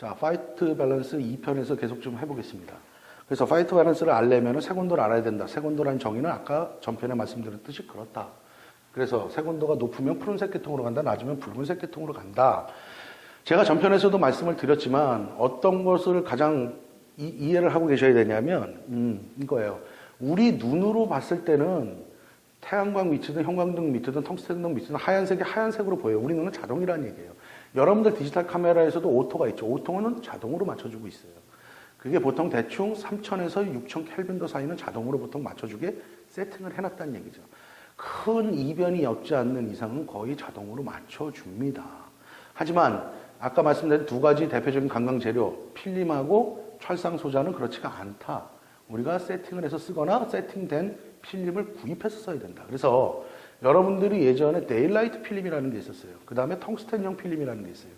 자, 파이트 밸런스 2편에서 계속 좀 해보겠습니다. 그래서 파이트 밸런스를 알려면 세곤도를 알아야 된다. 세곤도라는 정의는 아까 전편에 말씀드렸듯이 그렇다. 그래서 세곤도가 높으면 푸른색 계통으로 간다. 낮으면 붉은색 계통으로 간다. 제가 전편에서도 말씀을 드렸지만 어떤 것을 가장 이해를 하고 계셔야 되냐면 이거예요. 우리 눈으로 봤을 때는 태양광 밑이든 형광등 밑이든 텅스텐등 밑이든 하얀색이 하얀색으로 보여요. 우리 눈은 자동이라는 얘기예요. 여러분들 디지털 카메라에서도 오토가 있죠. 오토는 자동으로 맞춰주고 있어요. 그게 보통 대충 3000에서 6000 켈빈도 사이는 자동으로 보통 맞춰주게 세팅을 해놨다는 얘기죠. 큰 이변이 없지 않는 이상은 거의 자동으로 맞춰줍니다. 하지만 아까 말씀드린 두 가지 대표적인 관광 재료, 필름하고 철상 소자는 그렇지가 않다. 우리가 세팅을 해서 쓰거나 세팅된 필름을 구입해서 써야 된다. 그래서 여러분들이 예전에 데일라이트 필름이라는 게 있었어요. 그 다음에 텅스텐형 필름이라는 게 있어요.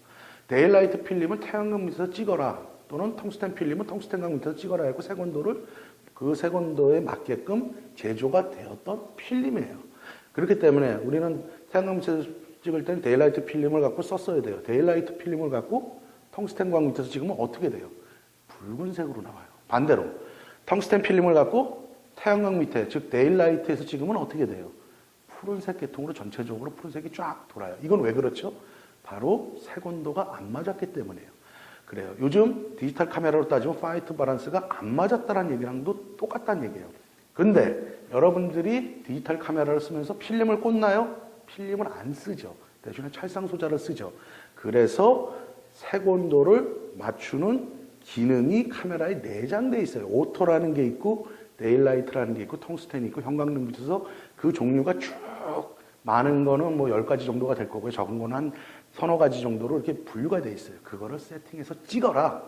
데일라이트 필름을 태양광 밑에서 찍어라. 또는 텅스텐 필름은 텅스텐광 밑에서 찍어라 했고 세곤도를 그 세곤도에 맞게끔 제조가 되었던 필름이에요. 그렇기 때문에 우리는 태양광 밑에서 찍을 때는 데일라이트 필름을 갖고 썼어야 돼요. 데일라이트 필름을 갖고 텅스텐광 밑에서 찍으면 어떻게 돼요? 붉은색으로 나와요. 반대로 텅스텐 필름을 갖고 태양광 밑에 즉 데일라이트에서 찍으면 어떻게 돼요? 푸른색 계통으로 전체적으로 푸른색이 쫙 돌아요. 이건 왜 그렇죠? 바로 세곤도가 안 맞았기 때문이에요. 그래요. 요즘 디지털 카메라로 따지면 파이트 밸런스가 안 맞았다는 얘기랑도 똑같다는 얘기예요. 근데 여러분들이 디지털 카메라를 쓰면서 필름을 꽂나요? 필름을 안 쓰죠. 대신에 찰상 소자를 쓰죠. 그래서 세곤도를 맞추는 기능이 카메라에 내장되어 있어요. 오토라는 게 있고 데일라이트라는 게 있고 텅스텐이 있고 형광등 밑에서 그 종류가 쭉 많은 거는 뭐 10가지 정도가 될 거고요. 적은 거는 한 서너 가지 정도로 이렇게 분류가 되어 있어요. 그거를 세팅해서 찍어라.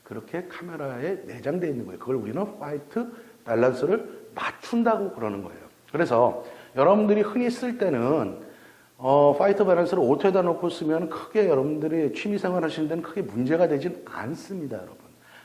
그렇게 카메라에 내장되어 있는 거예요. 그걸 우리는 파이트 밸런스를 맞춘다고 그러는 거예요. 그래서 여러분들이 흔히 쓸 때는 파이트 밸런스를 오토에다 놓고 쓰면 크게 여러분들이 취미생활 하시는 데는 크게 문제가 되진 않습니다, 여러분.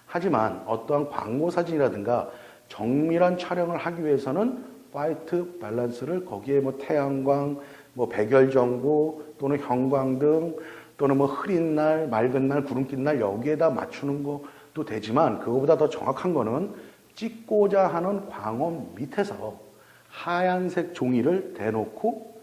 하지만 어떠한 광고 사진이라든가 정밀한 촬영을 하기 위해서는 파이트 밸런스를 거기에 뭐 태양광, 뭐 백열전구 또는 형광등 또는 뭐 흐린 날, 맑은 날, 구름 낀 날 여기에다 맞추는 것도 되지만 그거보다 더 정확한 거는 찍고자 하는 광원 밑에서 하얀색 종이를 대놓고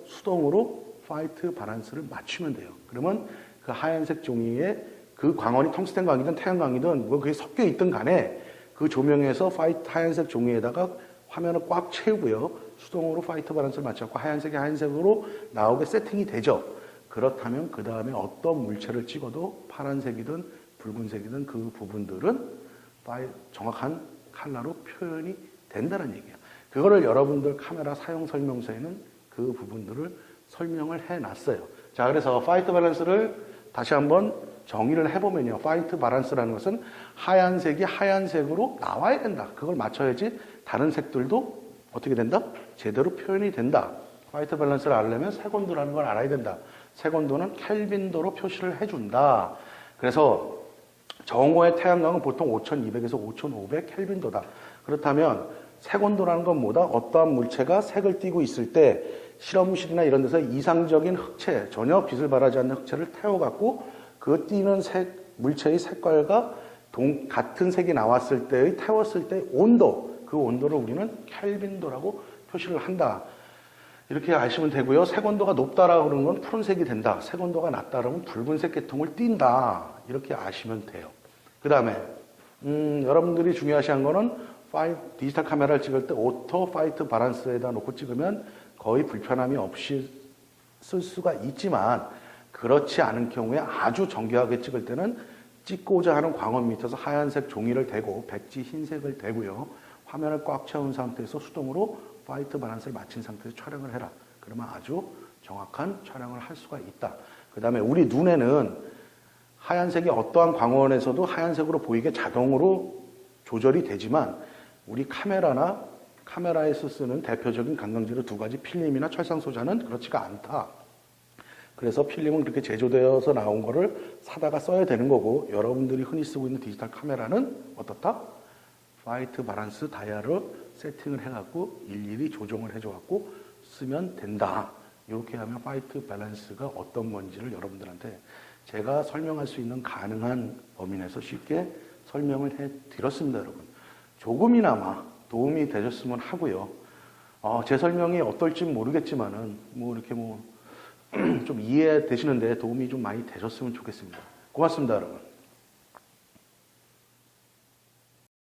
수동으로 파이트 밸런스를 맞추면 돼요. 그러면 그 하얀색 종이에 그 광원이 텅스텐광이든 태양광이든 뭐 그게 섞여 있든 간에 그 조명에서 하얀색 종이에다가 화면을 꽉 채우고요. 수동으로 파이트 밸런스를 맞춰서 하얀색이 하얀색으로 나오게 세팅이 되죠. 그렇다면 그 다음에 어떤 물체를 찍어도 파란색이든 붉은색이든 그 부분들은 정확한 컬러로 표현이 된다는 얘기예요. 그거를 여러분들 카메라 사용 설명서에는 그 부분들을 설명을 해놨어요. 자, 그래서 파이트 밸런스를 다시 한번 정의를 해보면요. 파이트 밸런스라는 것은 하얀색이 하얀색으로 나와야 된다. 그걸 맞춰야지 다른 색들도 어떻게 된다? 제대로 표현이 된다. 파이트 밸런스를 알려면 세곤도라는 걸 알아야 된다. 세곤도는 켈빈도로 표시를 해준다. 그래서 정오의 태양광은 보통 5200에서 5500 켈빈도다. 그렇다면 세곤도라는 건 뭐다? 어떠한 물체가 색을 띠고 있을 때 실험실이나 이런 데서 이상적인 흑채, 전혀 빛을 발하지 않는 흑채를 태워갖고 그 띠는 물체의 색깔과 같은 색이 나왔을 때의 태웠을 때의 온도, 그 온도를 우리는 켈빈도라고 표시를 한다. 이렇게 아시면 되고요. 색온도가 높다라고 그러는 건 푸른색이 된다. 색온도가 낮다 그러면 붉은색 계통을 띈다. 이렇게 아시면 돼요. 그 다음에 여러분들이 중요하시한 거는 디지털 카메라를 찍을 때 오토 파이트 밸런스에다 놓고 찍으면 거의 불편함이 없이 쓸 수가 있지만 그렇지 않은 경우에 아주 정교하게 찍을 때는 찍고자 하는 광원 밑에서 하얀색 종이를 대고 백지 흰색을 대고요. 화면을 꽉 채운 상태에서 수동으로 파이트 밸런스를 맞춘 상태에서 촬영을 해라. 그러면 아주 정확한 촬영을 할 수가 있다. 그 다음에 우리 눈에는 하얀색이 어떠한 광원에서도 하얀색으로 보이게 자동으로 조절이 되지만 우리 카메라에서 쓰는 대표적인 관광지로 두 가지 필름이나 철상 소자는 그렇지가 않다. 그래서 필름은 그렇게 제조되어서 나온 거를 사다가 써야 되는 거고 여러분들이 흔히 쓰고 있는 디지털 카메라는 어떻다? 파이트 밸런스 다이아로 세팅을 해갖고 일일이 조정을 해줘갖고 쓰면 된다. 이렇게 하면 파이트 밸런스가 어떤 건지를 여러분들한테 제가 설명할 수 있는 가능한 범위 내에서 쉽게 설명을 해드렸습니다, 여러분. 조금이나마 도움이 되셨으면 하고요. 제 설명이 어떨지 모르겠지만은 이렇게 좀 이해되시는데 도움이 좀 많이 되셨으면 좋겠습니다. 고맙습니다, 여러분.